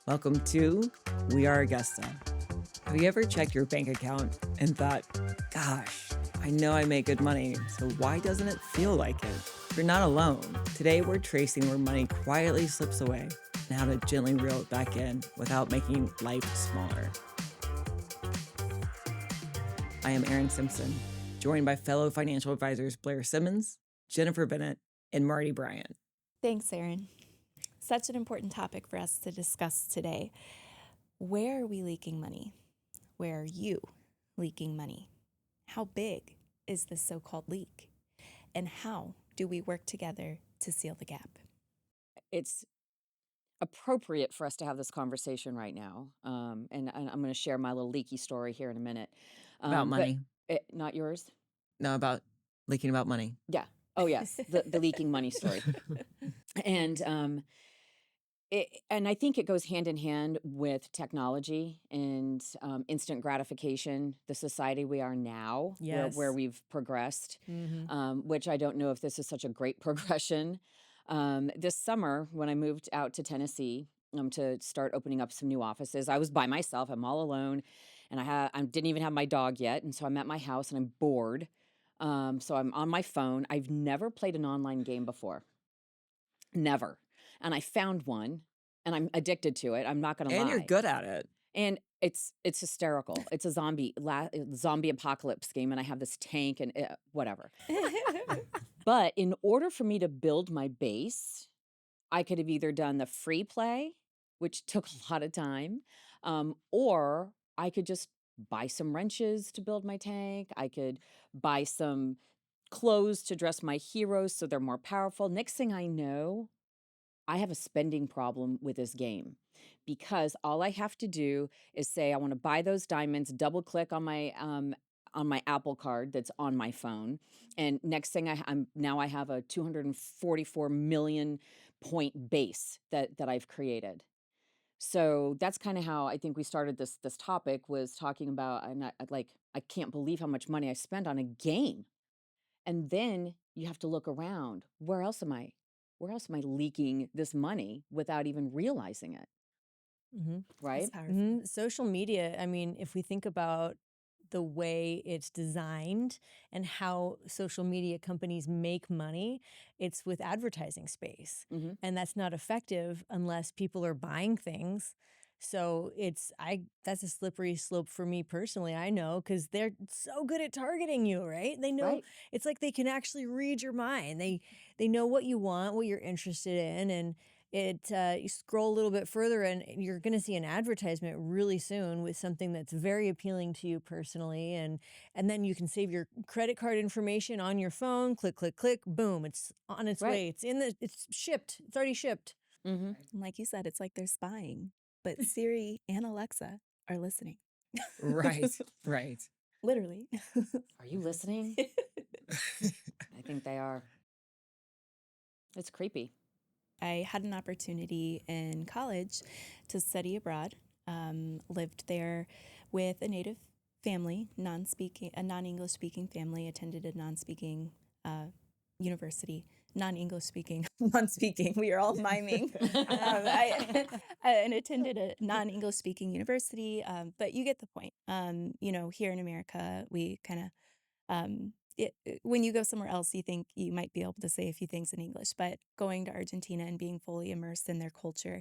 Welcome to We Are Augusta. Have you ever checked your bank account and thought, gosh, I know I make good money, so why doesn't it feel like it? You're not alone. Today, we're tracing where money quietly slips away and how to gently reel it back in without making life smaller. I am Arrin Simpson, joined by fellow financial advisors Blaire Simmons, Jennifer Bennett, and Marti Bryant. Thanks, Arrin. Such an important topic for us to discuss today. Where are we leaking money? Where are you leaking money? How big is this so-called leak? And how do we work together to seal the gap? It's appropriate for us to have this conversation right now. And I'm going to share my little leaky story here in a minute. About money. Not yours? No, about leaking about money. Yeah. Oh, yes. The leaking money story. And I think it goes hand in hand with technology and instant gratification, the society we are now, Yes. where we've progressed, which I don't know if this is such a great progression. This summer, when I moved out to Tennessee to start opening up some new offices, I was by myself. I'm all alone, and I didn't even have my dog yet, and so I'm at my house and I'm bored. So I'm on my phone. I've never played an online game before. Never. And I found one, and I'm addicted to it. I'm not going to lie. And you're good at it. And it's hysterical. It's a zombie apocalypse game, and I have this tank and whatever. But in order for me to build my base, I could have either done the free play, which took a lot of time, or I could just buy some wrenches to build my tank. I could buy some clothes to dress my heroes so they're more powerful. Next thing I know, I have a spending problem with this game because all I have to do is say I want to buy those diamonds, double click on my Apple card that's on my phone, and next thing I have a 244 million point base that I've created. So that's kind of how I think we started this topic, was talking about, and I can't believe how much money I spend on a game. And then you have to look around. Where else am I leaking this money without even realizing it? Right? That's powerful. Social media, I mean, if we think about the way it's designed and how social media companies make money, it's with advertising space. Mhm. And that's not effective unless people are buying things. So that's a slippery slope for me personally, I know, because they're so good at targeting you, right? They know, Right. it's like they can actually read your mind. They know what you want, what you're interested in, and you scroll a little bit further and you're going to see an advertisement really soon with something that's very appealing to you personally, and then you can save your credit card information on your phone. Click, click, click, boom, it's on its way. Right. It's shipped. It's already shipped. Mhm. And like you said, it's like they're spying, but Siri and Alexa are listening. Right. Literally. Are you listening? I think they are. It's creepy. I had an opportunity in college to study abroad. Lived there with a native family, a non-English speaking family. Attended a non-speaking university, non-English speaking, non-speaking. We are all miming. And attended a non-English speaking university. But you get the point. Here in America, we kind of when you go somewhere else, you think you might be able to say a few things in English, but going to Argentina and being fully immersed in their culture,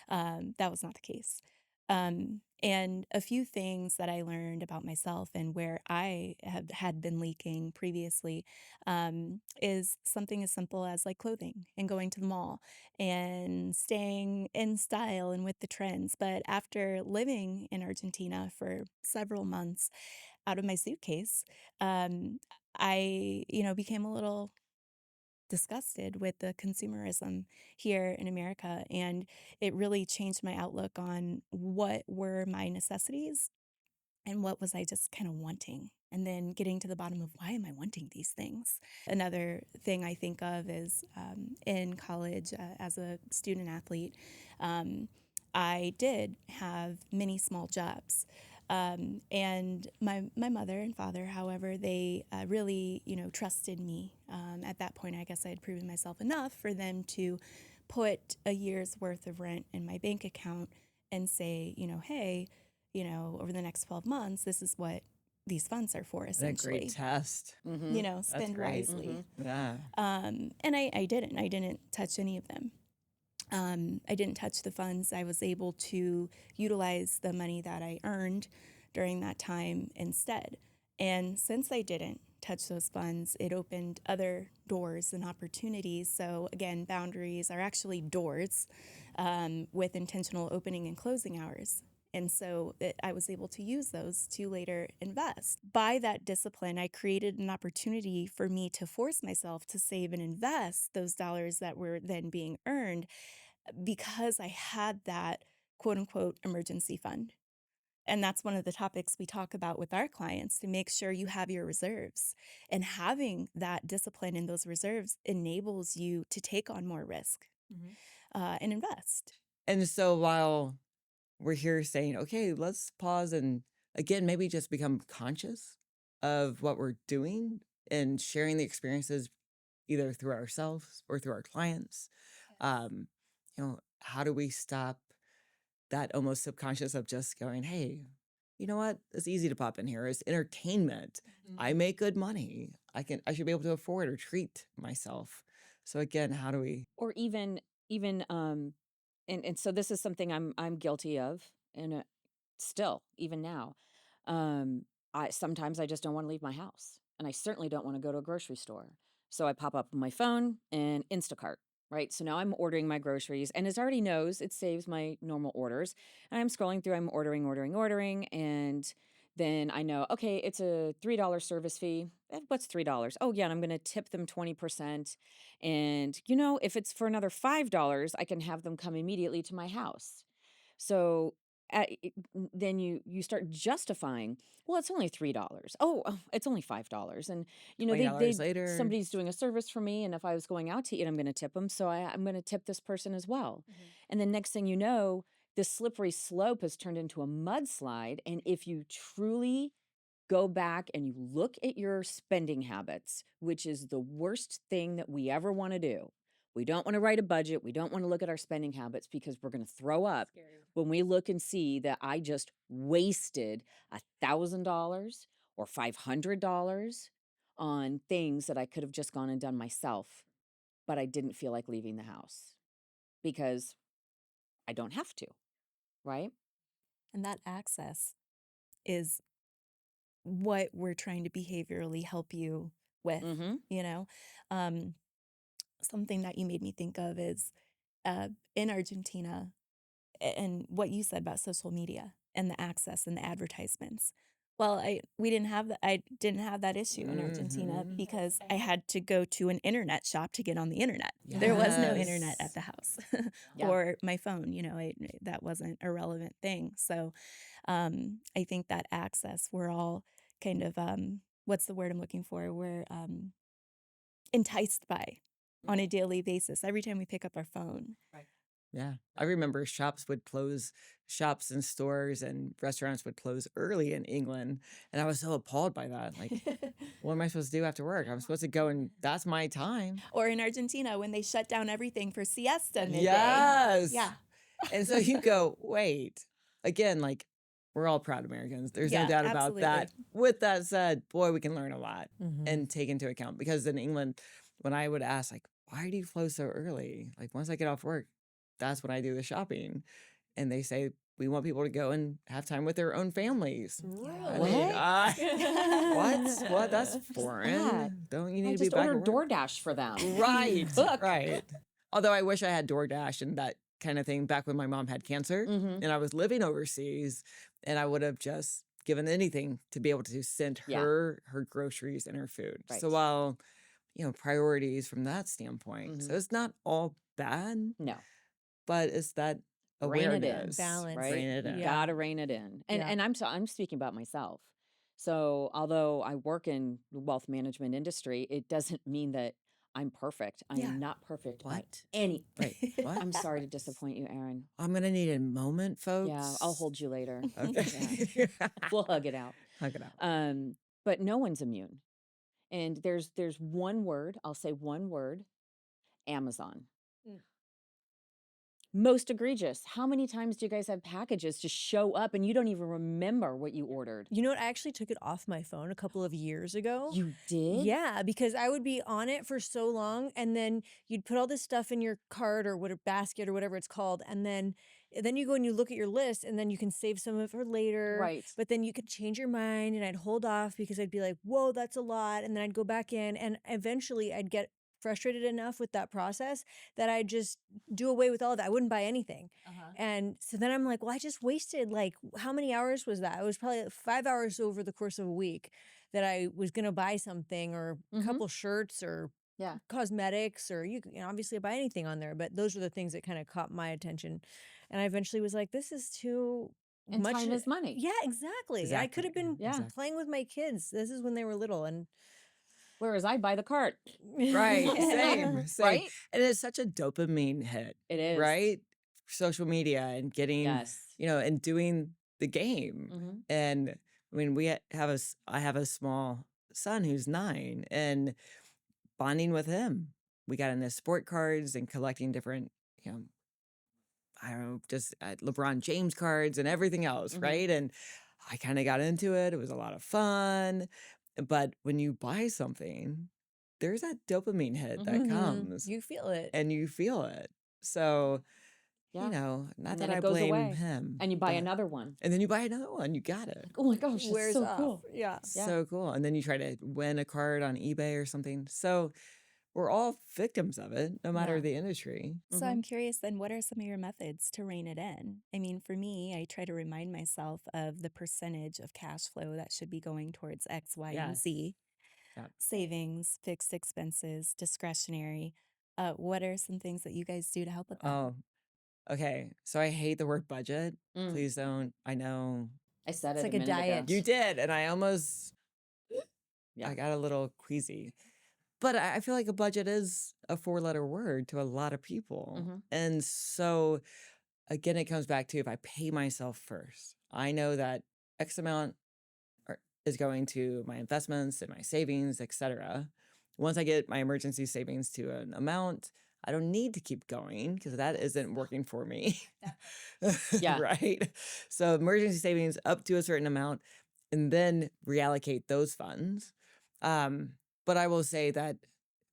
that was not the case. And a few things that I learned about myself and where I had been leaking previously is something as simple as like clothing and going to the mall and staying in style and with the trends. But after living in Argentina for several months, out of my suitcase, I, became a little disgusted with the consumerism here in America. And it really changed my outlook on what were my necessities and what was I just kind of wanting. And then getting to the bottom of why am I wanting these things? Another thing I think of is in college as a student athlete, I did have many small jobs. And my mother and father, however, they really, trusted me. At that point, I guess I had proven myself enough for them to put a year's worth of rent in my bank account and say, hey, over the next 12 months, this is what these funds are for, What a essentially. great test. Spend great. wisely. Yeah. And I didn't touch any of them. I didn't touch the funds. I was able to utilize the money that I earned during that time instead. And since I didn't touch those funds, it opened other doors and opportunities. So again, boundaries are actually doors with intentional opening and closing hours. And so I was able to use those to later invest. By that discipline, I created an opportunity for me to force myself to save and invest those dollars that were then being earned because I had that quote unquote emergency fund. And that's one of the topics we talk about with our clients, to make sure you have your reserves. And having that discipline in those reserves enables you to take on more risk and invest. And so while we're here saying, okay, let's pause and again, maybe just become conscious of what we're doing and sharing the experiences either through ourselves or through our clients. How do we stop that almost subconscious of just going, hey, you know what? It's easy to pop in here. It's entertainment. I make good money. I should be able to afford or treat myself. So again, how do we? Or even and so this is something I'm guilty of, and still even now, I sometimes I just don't want to leave my house, and I certainly don't want to go to a grocery store. So I pop up on my phone and Instacart, right? So now I'm ordering my groceries, and it already knows, it saves my normal orders. And I'm scrolling through, I'm ordering, and then I know, okay, it's a $3 service fee. What's $3? Oh yeah, and I'm going to tip them 20%. And if it's for another $5, I can have them come immediately to my house. So then you start justifying, well, it's only $3. Oh, it's only $5. And $20 later. somebody's doing a service for me, and if I was going out to eat, I'm going to tip them. So I'm going to tip this person as well. And then next thing you know, this slippery slope has turned into a mudslide. And if you truly go back and you look at your spending habits, which is the worst thing that we ever want to do. We don't want to write a budget. We don't want to look at our spending habits because we're going to throw up when we look and see that I just wasted $1,000 or $500 on things that I could have just gone and done myself, but I didn't feel like leaving the house because I don't have to, right? And that access is what we're trying to behaviorally help you with, something that you made me think of is in Argentina, and what you said about social media and the access and the advertisements. Well, I didn't have that issue in Argentina because I had to go to an internet shop to get on the internet. There was no internet at the house or my phone, that wasn't a relevant thing. So I think that access, we're all kind of, what's the word I'm looking for? We're enticed by on a daily basis every time we pick up our phone. Right. Yeah. I remember shops and stores and restaurants would close early in England. And I was so appalled by that. Like, what am I supposed to do after work? I'm supposed to go and that's my time. Or in Argentina, when they shut down everything for siesta midday. Yes. Yeah. And so you go, wait, again, like, we're all proud Americans. There's no doubt about that. With that said, boy, we can learn a lot and take into account. Because in England, when I would ask, like, why do you close so early? Like, once I get off work, that's when I do the shopping. And they say, we want people to go and have time with their own families. Really? What? That's foreign. Don't you need to be back order at work? DoorDash for them. Right. Right. Although I wish I had DoorDash and that kind of thing back when my mom had cancer and I was living overseas, and I would have just given anything to be able to send her groceries and her food. Right. So while, priorities from that standpoint. So it's not all bad. No. But it's that awareness. Balance. Right? Rein it in. You gotta rein it in. And I'm speaking about myself. So although I work in the wealth management industry, it doesn't mean that I'm perfect. I am not perfect. What? Wait, what? I'm sorry to disappoint you, Arrin. I'm going to need a moment, folks. Yeah, I'll hold you later. Okay. We'll hug it out. Hug it out. But no one's immune. And there's one word, I'll say one word, Amazon. Most egregious. How many times do you guys have packages just show up and you don't even remember what you ordered? You know what? I actually took it off my phone a couple of years ago. You did? Yeah, because I would be on it for so long, and then you'd put all this stuff in your cart or whatever basket or whatever it's called, and then you go and you look at your list, and then you can save some of it for later. Right. But then you could change your mind, and I'd hold off because I'd be like, "Whoa, that's a lot," and then I'd go back in, and eventually I'd get frustrated enough with that process that I'd just do away with all of that. I wouldn't buy anything. And so then I'm like, well, I just wasted like, how many hours was that? It was probably like 5 hours over the course of a week that I was going to buy something or a couple shirts or Yeah. cosmetics or obviously buy anything on there. But those are the things that kind of caught my attention. And I eventually was like, this is too And much. time is money. Yeah, exactly. I could have been Yeah. playing with my kids. This is when they were little. And Whereas I buy the cart. Right. Same. Right? And it's such a dopamine hit. It is. Right? Social media and getting, Yes. and doing the game. Mhm. And I mean, I have a small son who's 9, and bonding with him. We got into sport cards and collecting different, I don't know, just LeBron James cards and everything else, right? And I kind of got into it. It was a lot of fun. But when you buy something, there's that dopamine hit that comes, you feel it. and you feel it. So, Yeah. not And that then I it goes blame away. him. And you buy but- another one. And then you buy another one. You got it. Oh my gosh, that's Wears so off. cool. Yeah. Yeah. So cool. And then you try to win a card on eBay or something. So we're all victims of it, no matter Yeah. the industry. So I'm curious then, what are some of your methods to rein it in? I mean, for me, I try to remind myself of the percentage of cash flow that should be going towards X, Y, and Yes. Z. Yeah. Savings, fixed expenses, discretionary. What are some things that you guys do to help with that? Oh, okay. So I hate the word budget. Mm. Please don't. I know I said It's it like a a minute ago. diet. you did. And I almost, Yeah. I got a little queasy. But I feel like a budget is a 4-letter word to a lot of people. Mhm. And so, again, it comes back to if I pay myself first, I know that X amount is going to my investments and my savings, etc. Once I get my emergency savings to an amount, I don't need to keep going because that isn't working for me. Yeah. Right. So emergency savings up to a certain amount and then reallocate those funds. But I will say that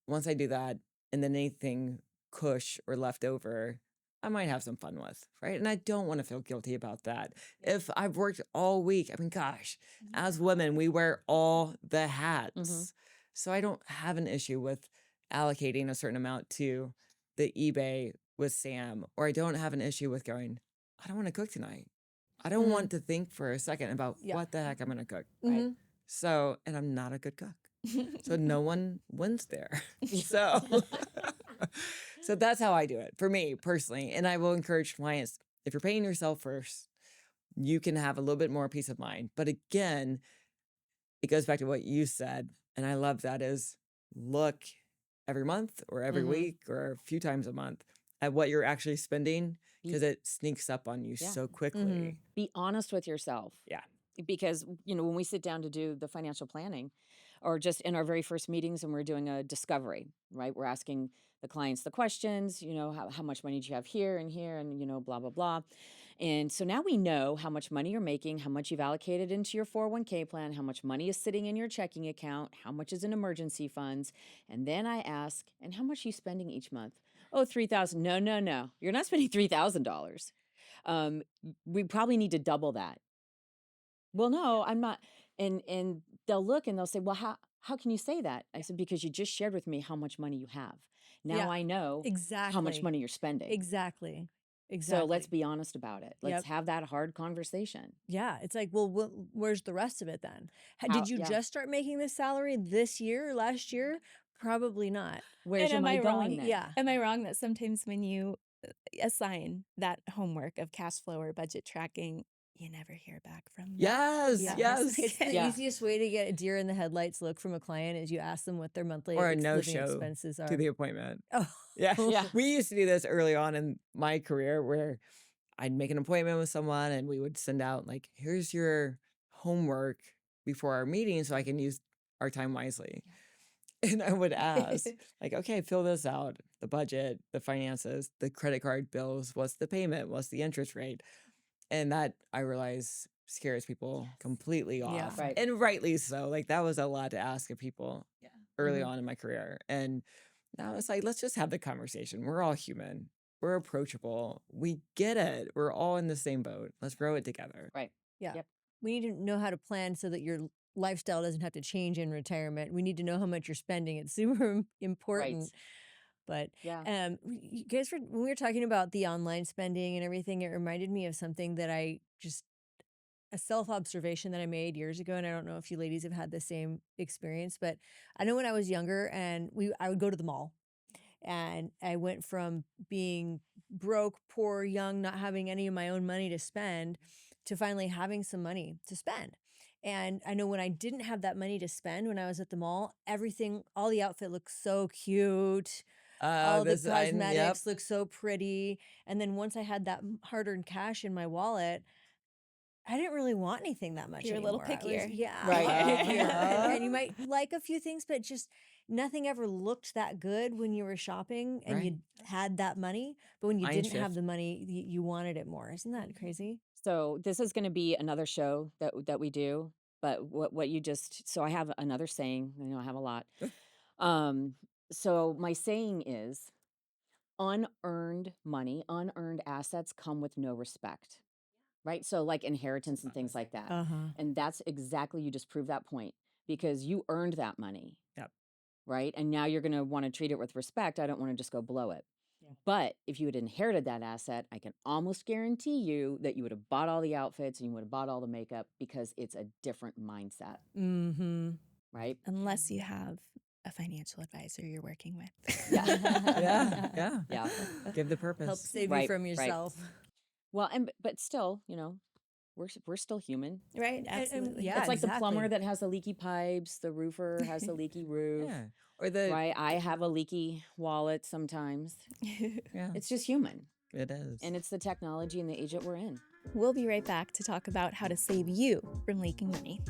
once I do that and then anything cush or left over, I might have some fun with, right? And I don't want to feel guilty about that. If I've worked all week, I mean, gosh, as women, we wear all the hats. So I don't have an issue with allocating a certain amount to the eBay with Sam, or I don't have an issue with going, I don't want to cook tonight. I don't want to think for a second about what the heck I'm going to cook. Right? So, and I'm not a good cook. So no one wins there. So that's how I do it for me personally. And I will encourage clients, if you're paying yourself first, you can have a little bit more peace of mind. But again, it goes back to what you said. And I love that is look every month or every week or a few times a month at what you're actually spending because it sneaks up on you so quickly. Be honest with yourself. Yeah. Because, when we sit down to do the financial planning or just in our very first meetings and we're doing a discovery, right? We're asking the clients the questions, how much money do you have here and, blah, blah, blah. And so now we know how much money you're making, how much you've allocated into your 401k plan, how much money is sitting in your checking account, how much is in emergency funds. And then I ask, and how much are you spending each month? Oh, $3,000. No. You're not spending $3,000. We probably need to double that. Well, no, I'm not. And they'll look and they'll say, well, how can you say that? I said, because you just shared with me how much money you have. Now I know how much money you're spending. Exactly. So let's be honest about it. Let's have that hard conversation. Yeah. It's like, well, where's the rest of it then? Did you just start making this salary this year, last year? Probably not. Where's your money going then? Yeah. Am I wrong that sometimes when you assign that homework of cash flow or budget tracking, you never hear back from them? Yes. It's the easiest way to get a deer in the headlights look from a client is you ask them what their monthly Or a living no-show expenses are. to the appointment. Oh. Yeah. Yeah. We used to do this early on in my career where I'd make an appointment with someone and we would send out like, here's your homework before our meeting so I can use our time wisely. And I would ask, like, okay, fill this out, the budget, the finances, the credit card bills, what's the payment, what's the interest rate? And that I realize scares people completely Yeah. off. Right. And rightly so. Like that was a lot to ask of people early Mhm. on in my career. And now it's like, let's just have the conversation. We're all human. We're approachable. We get it. We're all in the same boat. Let's row it together. Right. Yeah. Yep. We need to know how to plan so that your lifestyle doesn't have to change in retirement. We need to know how much you're spending. It's super important. But Yeah. you guys, when we were talking about the online spending and everything, it reminded me of something that a self-observation that I made years ago. And I don't know if you ladies have had the same experience, but I know when I was younger and I would go to the mall. And I went from being broke, poor, young, not having any of my own money to spend to finally having some money to spend. And I know when I didn't have that money to spend when I was at the mall, all the outfit looked so cute. All the Yep. cosmetics looked so pretty. And then once I had that hard-earned cash in my wallet, I didn't really want anything that much You're a little anymore. pickier. Right. And you might like a few things, but just nothing ever looked that good when you were shopping and you had that money. But when you Mind didn't have shift. the money, you wanted it more. Isn't that crazy? So this is going to be another show that we do. But what you just so I have another saying. I know I have a lot. So my saying is unearned money, unearned assets come with no respect. Right? So like inheritance and things like that. Uh-huh. And that's exactly, you just proved that point because you earned that money. Yep. Right? And now you're going to want to treat it with respect. I don't want to just go blow it. Yeah. But if you had inherited that asset, I can almost guarantee you that you would have bought all the outfits and you would have bought all the makeup because it's a different mindset. Mm-hmm. Right? Unless you have a financial advisor you're working with. Yeah. Give the purpose. Help save you Right, from right. yourself. Well, but still, we're still human. Right, absolutely. yeah. It's like the plumber exactly. that has the leaky pipes, the roofer has the leaky roof. Yeah. Or the Right? I have a leaky wallet sometimes. yeah. It's just human. It is. And it's the technology and the age that we're in. We'll be right back to talk about how to save you from leaking money.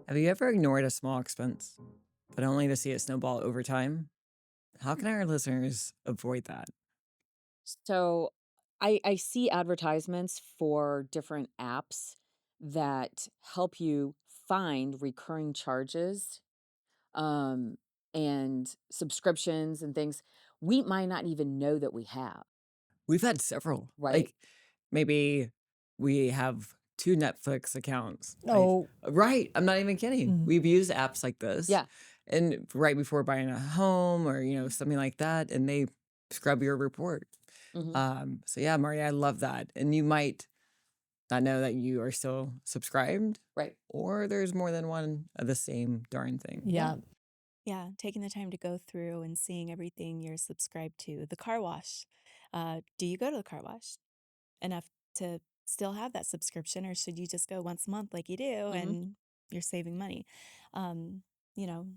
Have you ever ignored a small expense, but only to see it snowball over time? How can our listeners avoid that? So I see advertisements for different apps that help you find recurring charges and subscriptions and things we might not even know that we have. We've had several. Right. Like maybe we have 2 Netflix accounts. Oh. Right. I'm not even kidding. Mhm. We've used apps like this. Yeah. And right before buying a home or, something like that, and they scrub your report. Mhm. So yeah, Marty, I love that. And you might not know that you are still subscribed, Right. or there's more than one of the same darn thing. Yeah. Yeah, taking the time to go through and seeing everything you're subscribed to. The car wash. Do you go to the car wash enough to still have that subscription, or should you just go once a month like you do and you're saving money?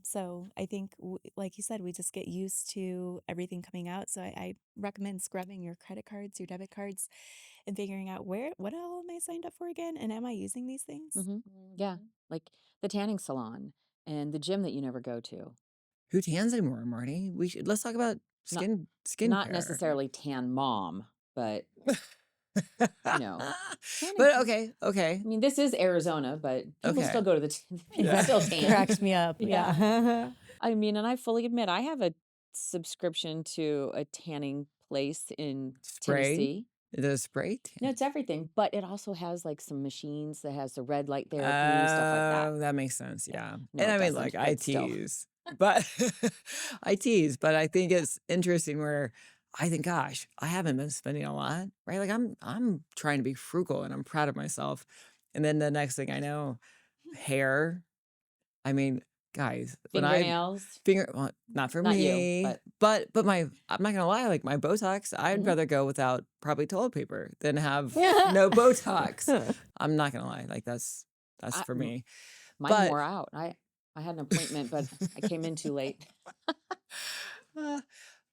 So I think, like you said, we just get used to everything coming out. So I recommend scrubbing your credit cards, your debit cards, and figuring out what all am I signed up for again, and am I using these things? Yeah. Like the tanning salon and the gym that you never go to. Who tans anymore, Marty? Let's talk about skin Not care. necessarily tan mom, but tanning. But okay. I mean, this is Arizona, but people Okay. still go to the people still tan. Cracks me up. Yeah. I mean, and I fully admit I have a subscription to a tanning place in Spray? Tennessee. The spray tan. No, it's everything, but it also has like some machines that has the red light therapy, stuff like that. Oh, that makes sense. Yeah. No, And it I mean, doesn't, like, but I still. tease, but I think it's interesting where I think, gosh, I haven't been spending a lot, right? Like I'm trying to be frugal and I'm proud of myself. And then the next thing I know, hair. I mean, guys, when Fingernails. well, not for Not you, me, but I'm not gonna lie, like my Botox, I'd rather go without probably toilet paper than have no Botox. I'm not gonna lie, like that's I- for me. Mine But- wore out. I I had an appointment, but I came in too late. Uh,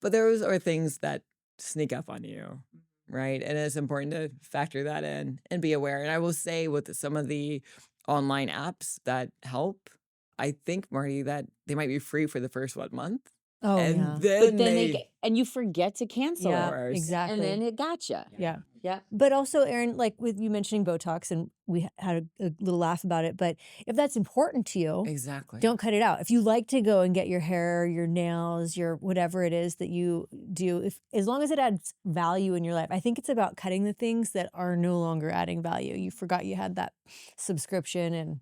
but those are things that sneak up on you, right? And it's important to factor that in and be aware. And I will say with some of the online apps that help, I think, Marty, that they might be free for the first month. Oh, And yeah. then But then they, and you forget to cancel Yeah, it. course. exactly. And then it gotcha. Yeah. Yeah. But also, Erin, like with you mentioning Botox, and we had a little laugh about it, but if that's important to you, Exactly. don't cut it out. If you like to go and get your hair, your nails, your whatever it is that you do, if as long as it adds value in your life, I think it's about cutting the things that are no longer adding value. You forgot you had that subscription and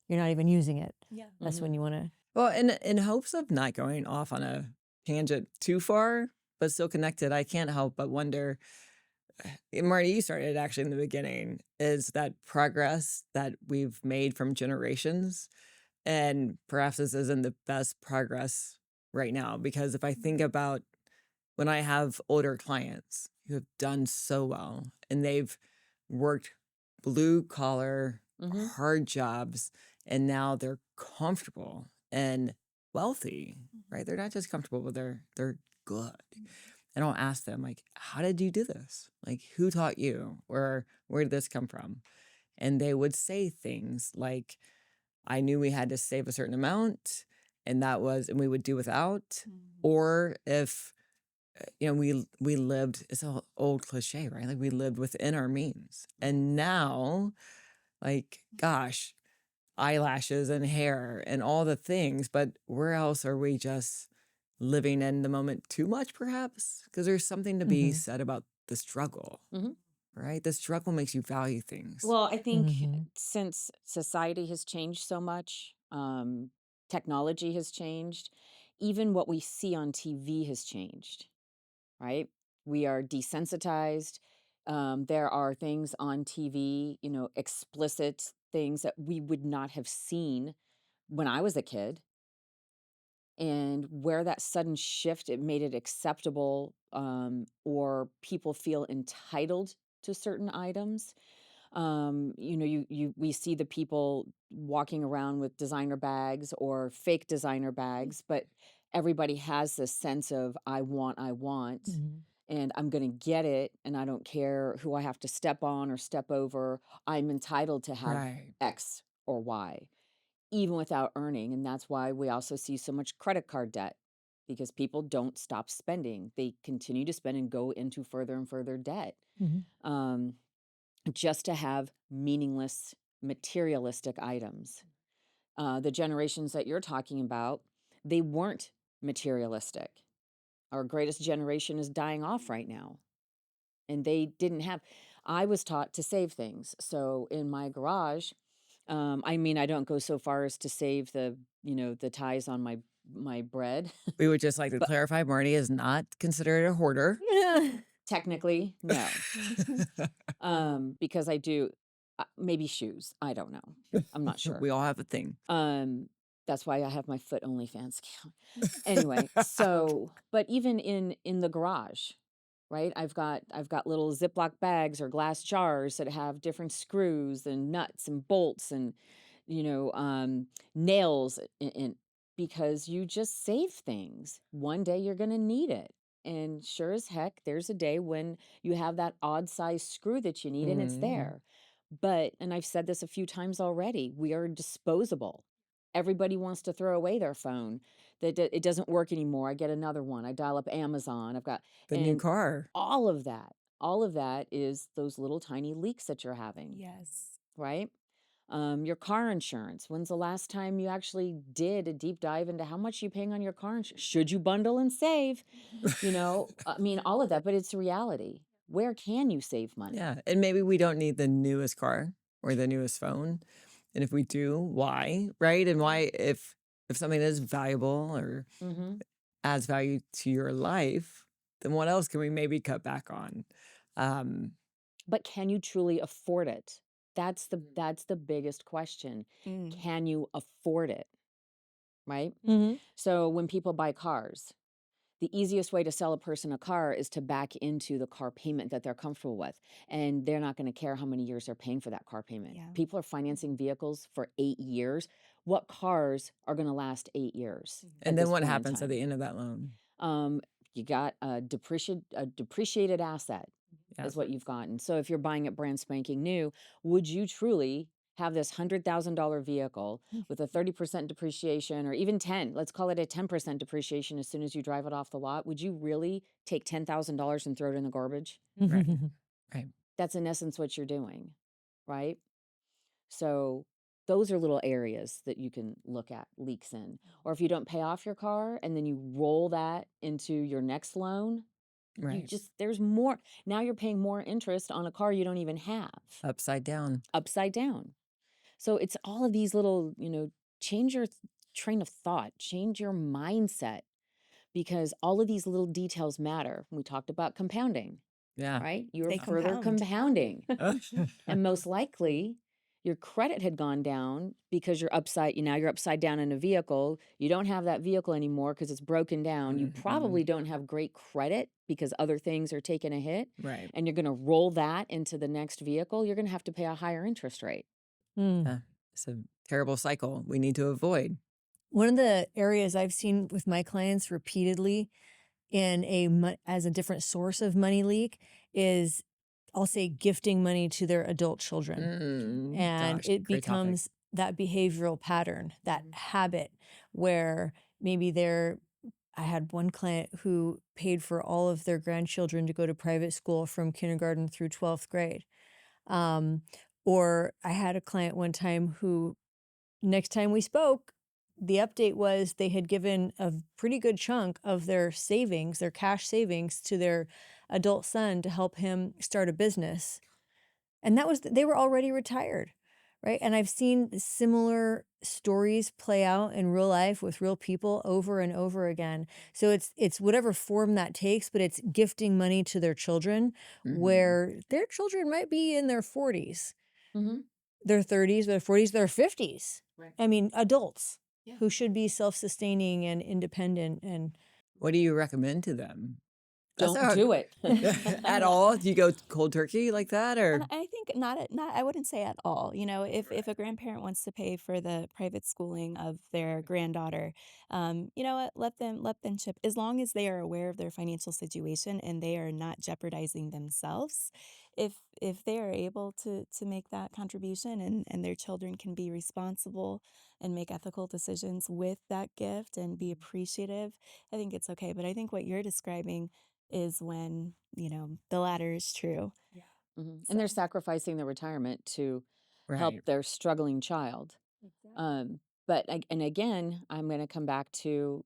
you're not even using it. Yeah. That's when you want to. Well, in hopes of not going off on a tangent too far, but still connected, I can't help but wonder, Marty, you started actually in the beginning, is that progress that we've made from generations. And perhaps this isn't the best progress right now, because if I think about when I have older clients who have done so well and they've worked blue collar, Mhm. hard jobs, and now they're comfortable and wealthy, right? They're not just comfortable, but they're good. And I'll ask them, like, how did you do this? Like, who taught you? Or where did this come from? And they would say things like, I knew we had to save a certain amount, and and we would do without. Or if, we lived, it's an old cliche, right? Like we lived within our means. And now, like, gosh, eyelashes and hair and all the things, but where else are we just living in the moment too much, perhaps? Because there's something to be said about the struggle, Mhm. right? The struggle makes you value things. Well, I think Mhm. since society has changed so much, technology has changed, even what we see on TV has changed, right? We are desensitized. There are things on TV, explicit things that we would not have seen when I was a kid. And where that sudden shift, it made it acceptable, or people feel entitled to certain items. We see the people walking around with designer bags or fake designer bags, but everybody has this sense of I want, Mhm. and I'm going to get it, and I don't care who I have to step on or step over. I'm entitled to have Right. X or Y, even without earning. And that's why we also see so much credit card debt, because people don't stop spending. They continue to spend and go into further and further debt. Mhm. Um, just to have meaningless, materialistic items. The generations that you're talking about, they weren't materialistic. Our greatest generation is dying off right now. And they didn't have, I was taught to save things. So in my garage, I don't go so far as to save the ties on my bread. We would just like to But- clarify, Marty is not considered a hoarder. Technically, no. Because I do, maybe shoes. I don't know. I'm not sure. We all have a thing. That's why I have my foot OnlyFans account. Anyway, so but even in the garage, right? I've got little Ziploc bags or glass jars that have different screws and nuts and bolts and nails in, because you just save things. One day you're going to need it. And sure as heck, there's a day when you have that odd size screw that you need and it's Mhm. there. But, and I've said this a few times already, we are disposable. Everybody wants to throw away their phone. That it doesn't work anymore. I get another one. I dial up Amazon. I've got The new and car. all of that is those little tiny leaks that you're having, Yes. right? Your car insurance. When's the last time you actually did a deep dive into how much you're paying on your car insurance? Should you bundle and save? All of that, but it's reality. Where can you save money? Yeah. And maybe we don't need the newest car or the newest phone. And if we do, why? Right? And why, if something is valuable or Mm-hmm. adds value to your life, then what else can we maybe cut back on? But can you truly afford it? That's the biggest question. Mm. Can you afford it? Right? Mhm. So when people buy cars, the easiest way to sell a person a car is to back into the car payment that they're comfortable with. And they're not going to care how many years they're paying for that car payment. Yeah. People are financing vehicles for 8 years. What cars are going to last 8 years? And then what happens at the end of that loan? You got a depreciated asset is what you've gotten. So if you're buying it brand spanking new, would you truly have this $100,000 vehicle with a 30% depreciation, or even 10, let's call it a 10% depreciation as soon as you drive it off the lot? Would you really take $10,000 and throw it in the garbage? Right. Right. That's in essence what you're doing, right? So those are little areas that you can look at leaks in. Or if you don't pay off your car and then you roll that into your next loan, you Right. just, there's more. Now you're paying more interest on a car you don't even have. Upside down. Upside down. So it's all of these little, change your train of thought, change your mindset, because all of these little details matter. We talked about compounding, Yeah. right? You're They further compound. compounding. And most likely your credit had gone down because you're upside down in a vehicle. You don't have that vehicle anymore because it's broken down. You probably don't have great credit because other things are taking a hit. Right. And you're going to roll that into the next vehicle. You're going to have to pay a higher interest rate. Yeah. It's a terrible cycle we need to avoid. One of the areas I've seen with my clients repeatedly as a different source of money leak is, I'll say, gifting money to their adult children. And Gosh, it great topic. becomes that behavioral pattern, that habit where maybe I had one client who paid for all of their grandchildren to go to private school from kindergarten through 12th grade. Or I had a client one time who, next time we spoke, the update was they had given a pretty good chunk of their savings, their cash savings, to their adult son to help him start a business. And they were already retired, right? And I've seen similar stories play out in real life with real people over and over again. So it's whatever form that takes, but it's gifting money to their children where their children might be in their 40s, their 30s, their 40s, their 50s. Right. I mean, adults who should be self-sustaining and independent. And What do you recommend to them? Don't do it. At all? Do you go cold turkey like that, or? And I think not. I wouldn't say at all. If a grandparent wants to pay for the private schooling of their granddaughter, you know what? Let them chip, as long as they are aware of their financial situation and they are not jeopardizing themselves. If they are able to make that contribution, and their children can be responsible and make ethical decisions with that gift and be appreciative, I think it's okay. But I think what you're describing is when, the latter is true. And they're sacrificing their retirement to help Right. their struggling child. But again, I'm going to come back to,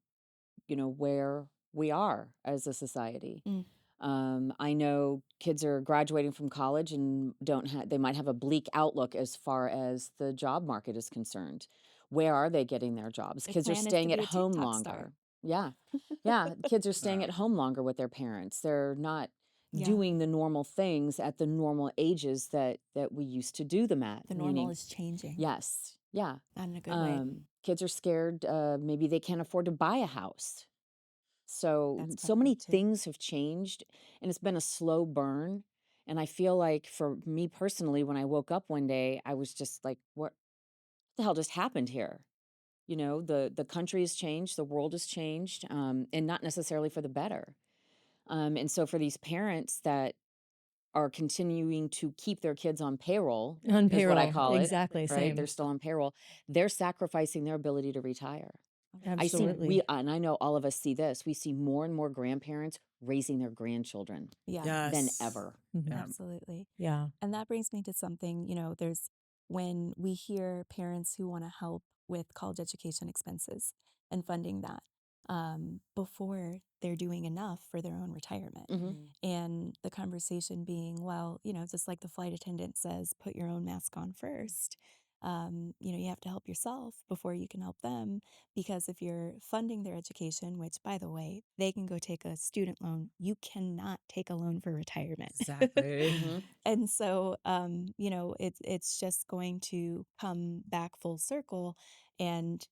where we are as a society. I know kids are graduating from college and they might have a bleak outlook as far as the job market is concerned. Where are they getting their jobs? The Kids are plan is to staying be at a home TikTok longer. star. Yeah. Yeah. Kids are staying at home longer with their parents. They're not Yeah. doing the normal things at the normal ages that we used to do them at. The normal is changing. Yes. Yeah. Not in a good way. Kids are scared. Maybe they can't afford to buy a house. So That's so many part of it, too. things have changed, and it's been a slow burn. And I feel like for me personally, when I woke up one day, I was just like, what the hell just happened here? The country has changed, the world has changed, and not necessarily for the better. And so for these parents that are continuing to keep their kids on payroll, on is what I payroll, call it, exactly, right? same. They're still on payroll. They're sacrificing their ability to retire. Absolutely. And I know all of us see this. We see more and more grandparents raising their grandchildren Yeah. than Yes. ever. Yeah. Absolutely. Yeah. And that brings me to something, when we hear parents who want to help with college education expenses and funding that before they're doing enough for their own retirement. And the conversation being, well, just like the flight attendant says, put your own mask on first. You have to help yourself before you can help them, because if you're funding their education, which, by the way, they can go take a student loan, you cannot take a loan for retirement. Exactly. And so, it's just going to come back full circle, and,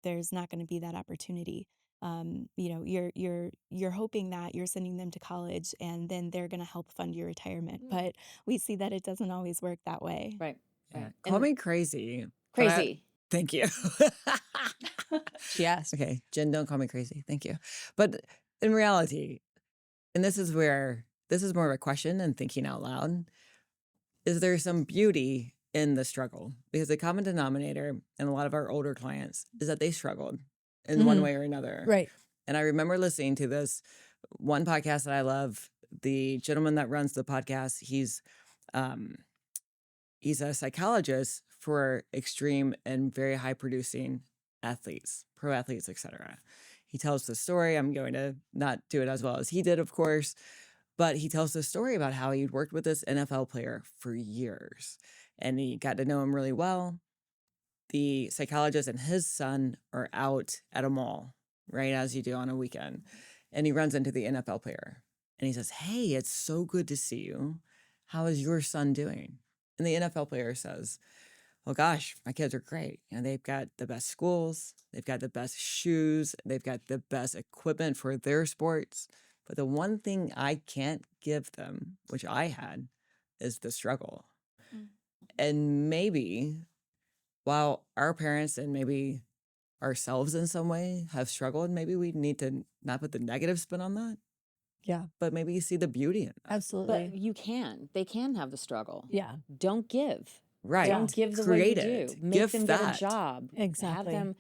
there's not going to be that opportunity you're hoping that you're sending them to college and then they're going to help fund your retirement. But we see that it doesn't always work that way. Right. Yeah. Right. Call me crazy. but Crazy. Thank you. She asked. Okay, Jen, don't call me crazy. Thank you. But in reality, and this is more of a question than thinking out loud, is there some beauty in the struggle? Because the common denominator in a lot of our older clients is that they struggled in one way or another. Right. And I remember listening to this one podcast that I love. The gentleman that runs the podcast, he's a psychologist for extreme and very high producing athletes, pro athletes, etc. He tells the story. I'm going to not do it as well as he did, of course, but he tells the story about how he'd worked with this NFL player for years and he got to know him really well. The psychologist and his son are out at a mall, right, as you do on a weekend. And he runs into the NFL player and he says, "Hey, it's so good to see you. How is your son doing?" And the NFL player says, "Oh gosh, my kids are great. You know, they've got the best schools, they've got the best shoes, they've got the best equipment for their sports. But the one thing I can't give them, which I had, is the struggle." And maybe while our parents and maybe ourselves in some way have struggled, maybe we need to not put the negative spin on that, Yeah, but maybe you see the beauty in that. absolutely. But they can have the struggle. Yeah, Don't give. Right. Don't give the Create way you it. do. Make Gift them that. get a job. Exactly. Have them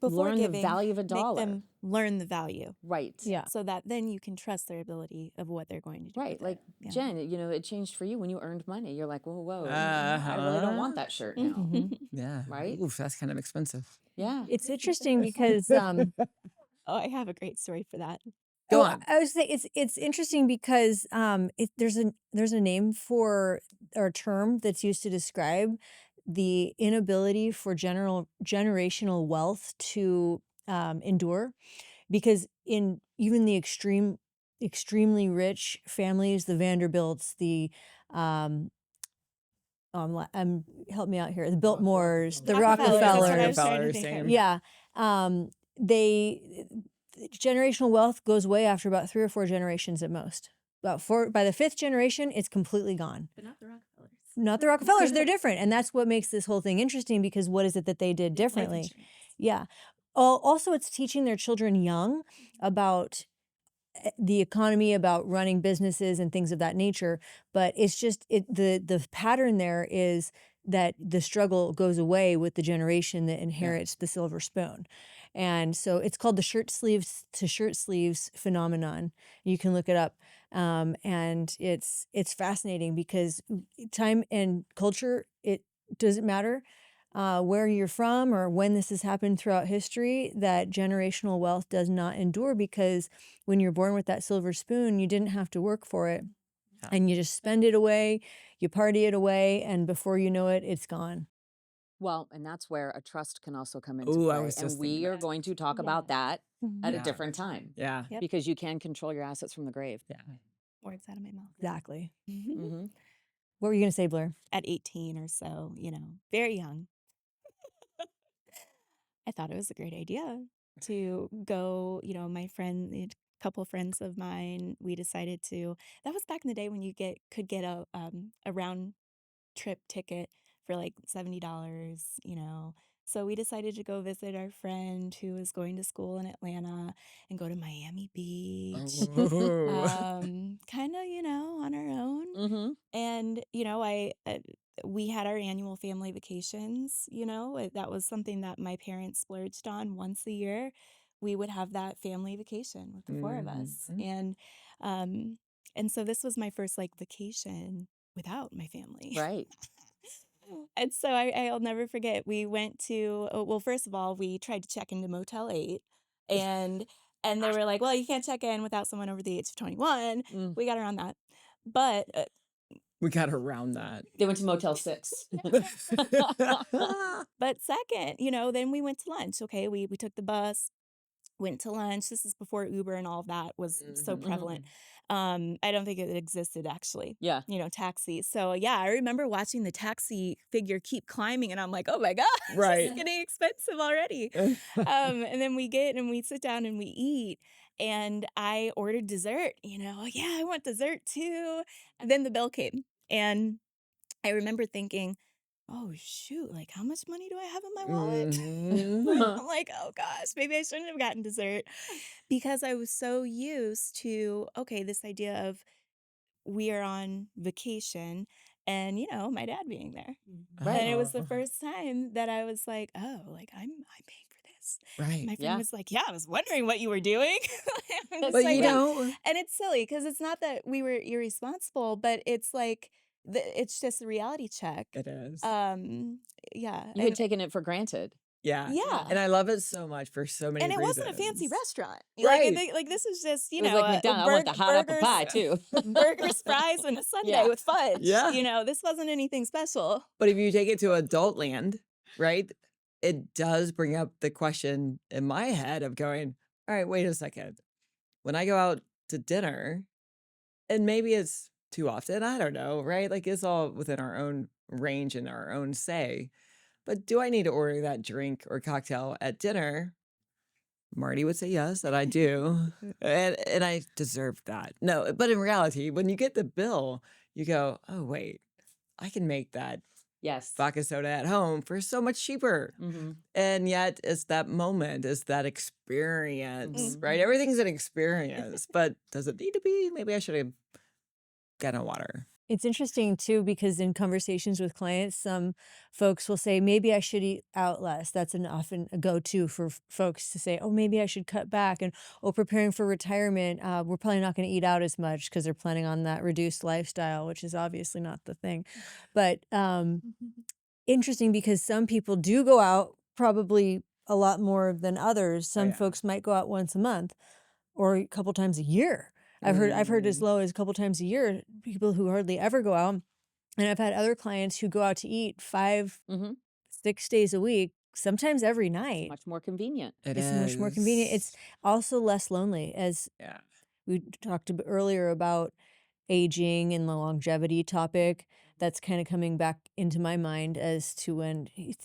Before learn giving, the value of a dollar. Make them learn the value Right. yeah. so that then you can trust their ability of what they're going to do. Right. with Like it. Yeah. Jen, it changed for you when you earned money. You're like, whoa, I really don't want that shirt now. Mhm. Yeah. Right? Oof, that's kind of expensive. Yeah. It's interesting because Oh, I have a great story for that. Go on. I was saying it's interesting because there's a name for or a term that's used to describe the inability for generational wealth to endure, because in even the extremely rich families, the Vanderbilts, the help me out here, the Biltmores, the Rockefellers, that's what I was Rockefellers. trying to Rockefellers, think same. of. Yeah. They generational wealth goes away after about 3 or 4 generations at most. By the 5th generation, it's completely gone. But not the Rockefellers. Not the Rockefellers, they're different. And that's what makes this whole thing interesting, because what is it that they did differently? Yeah. Also, it's teaching their children young about the economy, about running businesses and things of that nature. But it's just the pattern there is that the struggle goes away with the generation that inherits the silver spoon. And so it's called the shirt sleeves to shirt sleeves phenomenon. You can look it up. And it's fascinating because time and culture, it doesn't matter where you're from or when this has happened throughout history, that generational wealth does not endure, because when you're born with that silver spoon, you didn't have to work for it. Yeah. And you just spend it away, you party it away, and before you know it, it's gone. Well, and that's where a trust can also come into Ooh, I play. was And just we thinking are that. going to talk about that at a Yeah. different time. Yeah. Yep. Because you can control your assets from the grave. Yeah. Words out of my mouth. Exactly. Mm-hmm. What were you going to say, Blaire? At 18 or so, very young. I thought it was a great idea to go, my friend, a couple friends of mine, we decided to, that was back in the day when you could get a round trip ticket for like $70, So we decided to go visit our friend who was going to school in Atlanta and go to Miami Beach. Ooh. Kind of, on our own. Mm-hmm. And, we had our annual family vacations, that was something that my parents splurged on once a year. We would have that family vacation with the 4 of us. Mhm. And so this was my first vacation without my family. Right. And so I'll never forget, we went to, well, first of all, we tried to check into Motel 8 and they were like, well, you can't check in without someone over the age of 21. Mm. We got around that. But We got around that. They went to Motel 6. But second, then we went to lunch. Okay, we took the bus. went to lunch. This is before Uber and all of that was so Mhm. prevalent. I don't think it existed actually, Yeah. taxis. So yeah, I remember watching the taxi figure keep climbing and I'm like, oh my gosh, this Right. is getting expensive already. And then we get and we sit down and we eat. And I ordered dessert, yeah, I want dessert too. And then the bill came. And I remember thinking, oh shoot, like how much money do I have in my wallet? Mhm. I'm like, oh gosh, maybe I shouldn't have gotten dessert because I was so used to, okay, this idea of we are on vacation and, my dad being there. Right. And it was the Oh, first time that I was like, oh, like I'm paying for this. right. My friend Yeah. was like, yeah, I was wondering what you were doing. I'm just But like, you yeah. don't. And it's silly because it's not that we were irresponsible, but it's like, it's just a reality check. It is. Yeah. You had taken it for granted. Yeah. Yeah. And I love it so much for so many And it reasons. wasn't a fancy restaurant. Right. Like this is just, It was like McDonald's. I want the hot apple burgers, pie too. burgers, fries, and a sundae Yeah. with fudge. Yeah. This wasn't anything special. But if you take it to adult land, right, it does bring up the question in my head of going, all right, wait a second. When I go out to dinner, and maybe it's too often, I don't know, right? Like it's all within our own range and our own say. But do I need to order that drink or cocktail at dinner? Marty would say yes, that I do. And I deserve that. No, but in reality, when you get the bill, you go, oh, wait, I can make that Yes. vodka soda at home for so much cheaper. Mm-hmm. And yet it's that moment, it's that experience, Mhm. right? Everything's an experience, but does it need to be? Maybe I should have gotten water. It's interesting too, because in conversations with clients, some folks will say, maybe I should eat out less. That's an often a go-to for folks to say, oh, maybe I should cut back. And, oh, preparing for retirement, we're probably not going to eat out as much because they're planning on that reduced lifestyle, which is obviously not the thing. But interesting because some people do go out probably a lot more than others. Some yeah. folks might go out once a month or a couple times a year. I've heard as low as a couple times a year, people who hardly ever go out. And I've had other clients who go out to eat 5, Mhm. 6 days a week, sometimes every night. Much more convenient. It's much more convenient. It's also less lonely, as yeah. we talked earlier about aging and the longevity topic. That's kind of coming back into my mind as to when it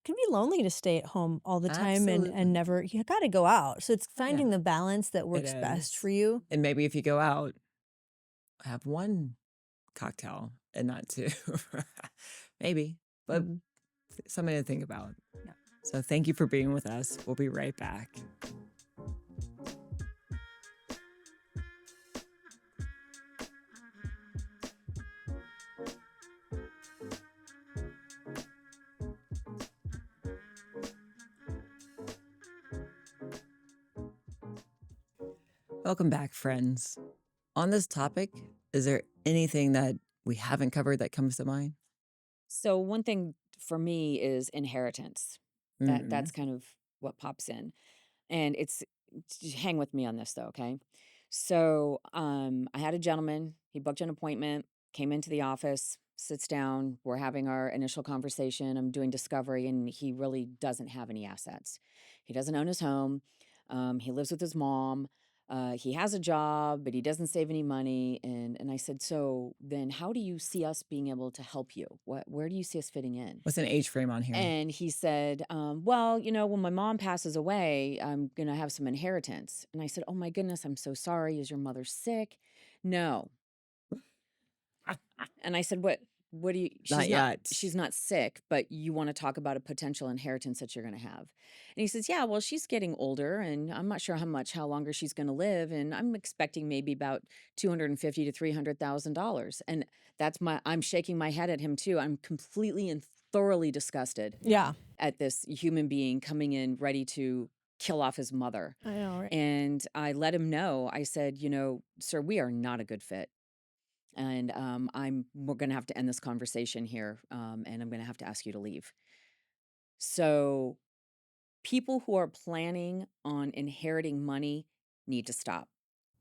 can be lonely to stay at home all the time Absolutely. and never, you got to go out. So it's finding the balance that works best is. for you. And maybe if you go out, have one cocktail and not two. Maybe, but Mhm. something to think about. Yeah. So thank you for being with us. We'll be right back. Welcome back, friends. On this topic, is there anything that we haven't covered that comes to mind? So one thing for me is inheritance. That's kind of what pops in. And hang with me on this though, okay? So I had a gentleman, he booked an appointment, came into the office, sits down, we're having our initial conversation. I'm doing discovery, and he really doesn't have any assets. He doesn't own his home. He lives with his mom. He has a job, but he doesn't save any money. And I said, so then how do you see us being able to help you? Where do you see us fitting in? What's an age frame on here? And he said, well, when my mom passes away, I'm going to have some inheritance. And I said, oh my goodness, I'm so sorry. Is your mother sick? No. And I said, what do you, Not yet. she's not sick, but you want to talk about a potential inheritance that you're going to have. And he says, yeah, well, she's getting older and I'm not sure how longer she's going to live. And I'm expecting maybe about $250,000 to $300,000. And I'm shaking my head at him too. I'm completely and thoroughly disgusted at this human being coming in ready to kill off his mother. I know, right? And I let him know, I said, sir, we are not a good fit. And we're going to have to end this conversation here, and I'm going to have to ask you to leave. So people who are planning on inheriting money need to stop.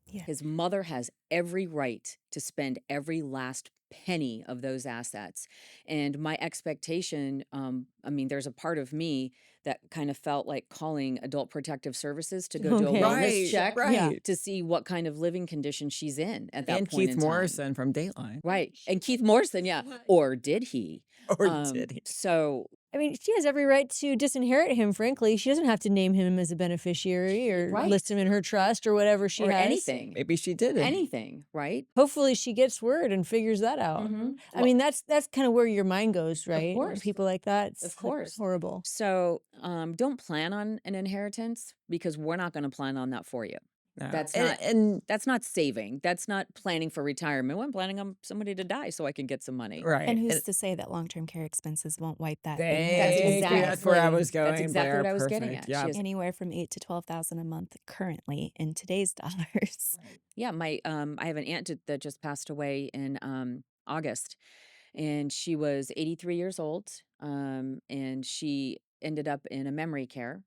Yeah. His mother has every right to spend every last penny of those assets. And my expectation, I mean, there's a part of me that kind of felt like calling Adult Protective Services to go do a Okay. wellness Right, check right. to see what kind of living condition she's in at that And point Keith in time. Morrison from Dateline. Right. And Keith Morrison, yeah. Or did he? Or did he? So I mean, she has every right to disinherit him, frankly. She doesn't have to name him as a beneficiary or Right. list him in her trust or whatever she or has. anything. Maybe she did it. Anything, right? Hopefully she gets word and figures that out. I mean, that's kind of where your mind goes, right? course. People like that. It's Of course. horrible. So don't plan on an inheritance because we're not going to plan on that for you. No. That's And- not and that's not saving. That's not planning for retirement. I'm planning on somebody to die so I can get some money. right. And who's And to say that long-term care expenses won't wipe that thank inheritance you. out? That's where I Exactly. was going. That's exactly Blaire. what I was getting Perfect. at. Yeah. She has- Anywhere from $8,000 to $12,000 a month currently in today's dollars. Yeah, my I have an aunt that just passed away in August, and she was 83 years old, and she ended up in a memory care,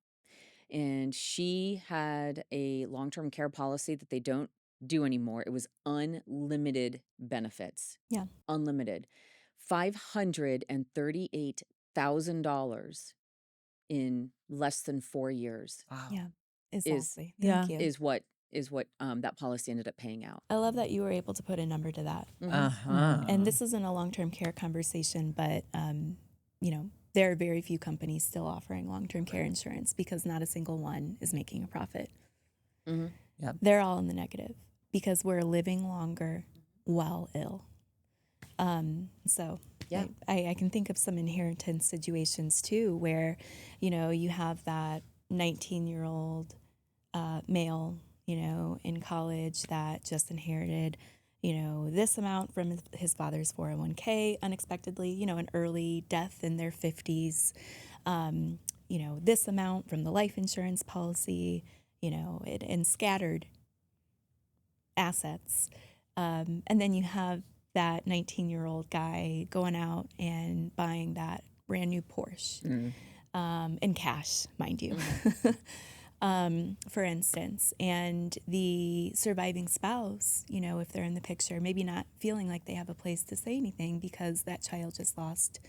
and she had a long-term care policy that they don't do anymore. It was unlimited benefits. Yeah. Unlimited. $538,000 in less than 4 years Wow. Yeah, exactly. Yeah. Thank you. is what that policy ended up paying out. I love that you were able to put a number to that. Uh-huh. And this isn't a long-term care conversation, but you know, there are very few companies still offering long-term care insurance because not a single one is making a profit. Mhm. Yep. They're all in the negative because we're living longer while ill. So Yeah. I can think of some inheritance situations too where, you know, you have that 19-year-old male, you know, in college that just inherited, you know, this amount from his father's 401k unexpectedly, you know, an early death in their 50s, you know, this amount from the life insurance policy, you know, and scattered assets. And then you have that 19-year-old guy going out and buying that brand new Porsche in cash, mind you. For instance, and the surviving spouse, you know, if they're in the picture, maybe not feeling like they have a place to say anything because that child just lost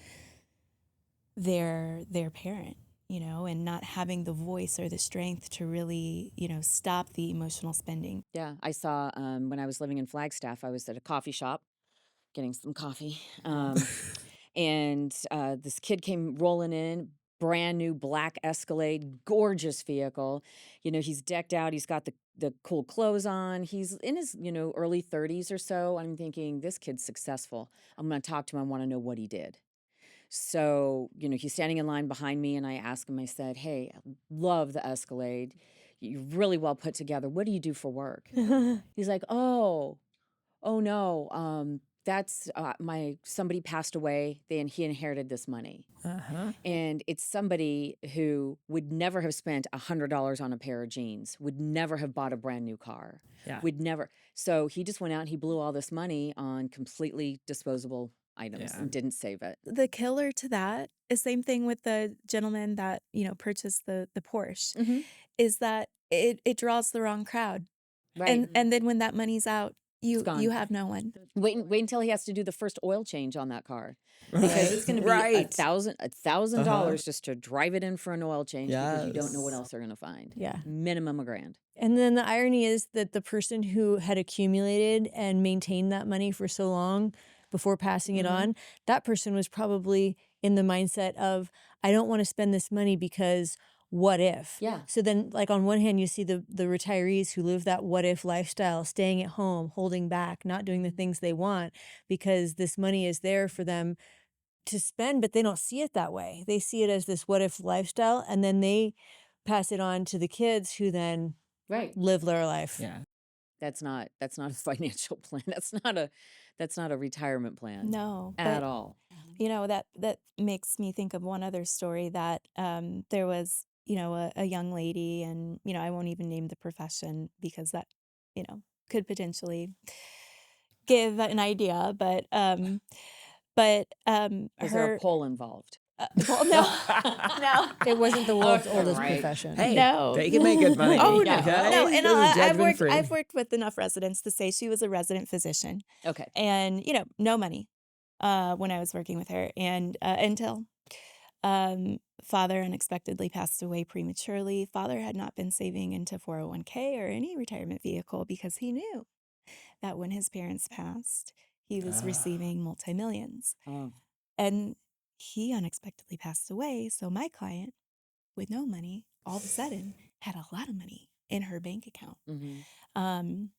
their parent, you know, and not having the voice or the strength to really, you know, stop the emotional spending. Yeah, I saw when I was living in Flagstaff, I was at a coffee shop getting some coffee. And this kid came rolling in, brand new black Escalade, gorgeous vehicle. You know, he's decked out. He's got the cool clothes on. He's in his, you know, early 30s or so. I'm thinking, this kid's successful. I'm going to talk to him. I want to know what he did. So, you know, he's standing in line behind me, and I asked him, I said, hey, I love the Escalade. You're really well put together. What do you do for work? He's like, oh no, that's somebody passed away, he inherited this money. Uh-huh. And it's somebody who would never have spent $100 on a pair of jeans, would never have bought a brand new car, Yeah. would never. So he just went out and he blew all this money on completely disposable items Yeah. and didn't save it. The killer to that is same thing with the gentleman that, you know, purchased the Porsche, is that it draws the wrong crowd. Right. And then when that money's out, you gone. you have no one. Wait until he has to do the first oil change on that car. Right. Because it's going to be Right. $1,000 just to drive it in for an oil change because you don't know what Yes. else they're going to find. Yeah. Minimum $1,000. And then the irony is that the person who had accumulated and maintained that money for so long before passing it on, that person was probably in the mindset of, I don't want to spend this money because what if? Yeah. So then, like, on one hand, you see the retirees who live that what if lifestyle, staying at home, holding back, not doing the things they want because this money is there for them to spend, but they don't see it that way. They see it as this what if lifestyle, and then they pass it on to the kids who then Right. live their life. Yeah. That's not a financial plan. That's not a retirement plan. No, At but all. you know, that makes me think of one other story that there was, you know, a young lady, and, you know, I won't even name the profession because that, you know, could potentially give an idea, but Is there her a poll involved? Well, no, no. It wasn't the world's Okay, oldest right. profession. Hey, No. they can make good money. Oh, no. Okay? No, and This is I've judgment-free. worked with enough residents to say she was a resident physician, Okay. and no money when I was working with her, and until father unexpectedly passed away prematurely. Father had not been saving into 401k or any retirement vehicle because he knew that when his parents passed, he was receiving multi-millions. Oh. And he unexpectedly passed away. So my client, with no money, all of a sudden had a lot of money in her bank account. Mhm. And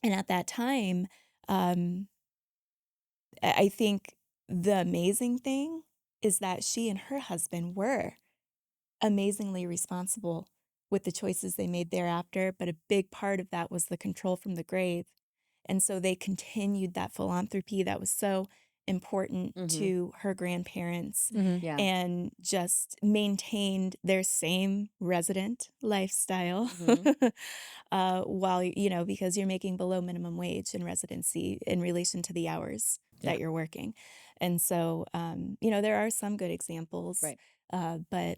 at that time, I think the amazing thing is that she and her husband were amazingly responsible with the choices they made thereafter. But a big part of that was the control from the grave. And so they continued that philanthropy that was so important Mhm. to her grandparents Yeah. and just maintained their same resident lifestyle Mhm. while, because you're making below minimum wage in residency in relation to the hours Yeah. that you're working. And so, there are some good examples, Right. but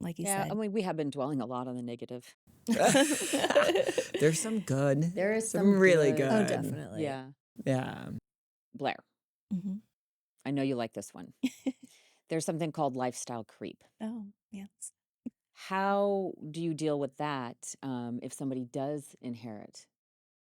like you Yeah. said, I mean, we have been dwelling a lot on the negative. There's some good. There is Some some really good. Oh, good. definitely. Yeah. Yeah. Blaire, Mhm. I know you like this one. There's something called lifestyle creep. Oh, yes. How do you deal with that if somebody does inherit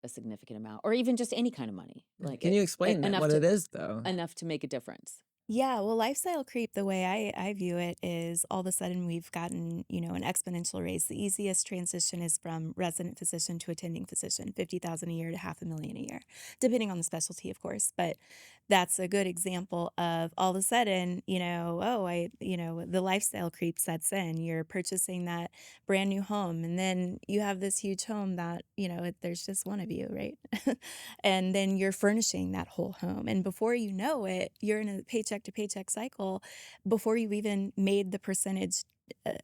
a significant amount, or even just any kind of money? Like, Can you explain that, enough what to it is, though? enough to make a difference? Yeah, well, lifestyle creep, the way I view it is all of a sudden we've gotten, an exponential raise. The easiest transition is from resident physician to attending physician, 50,000 a year to $500,000 a year, depending on the specialty, of course. But that's a good example of all of a sudden, the lifestyle creep sets in. You're purchasing that brand new home, and then you have this huge home that, there's just one of you, right? And then you're furnishing that whole home. And before you know it, you're in a paycheck to paycheck cycle before you even made the percentage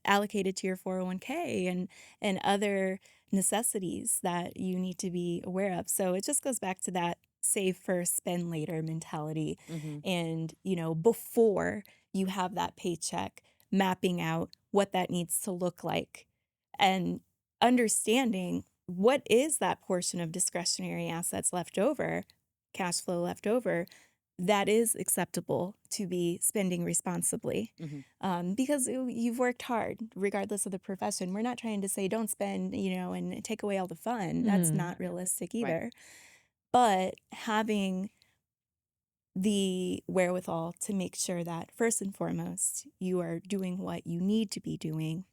allocated to your 401k and other necessities that you need to be aware of. So it just goes back to that save first, spend later mentality. Mm-hmm. And, before you have that paycheck, mapping out what that needs to look like and understanding what is that portion of discretionary assets left over, cash flow left over, that is acceptable to be spending responsibly. Mm-hmm. Because you've worked hard, regardless of the profession. We're not trying to say don't spend, and take away all the fun. That's not realistic either. Right. But having the wherewithal to make sure that first and foremost, you are doing what you need to be doing,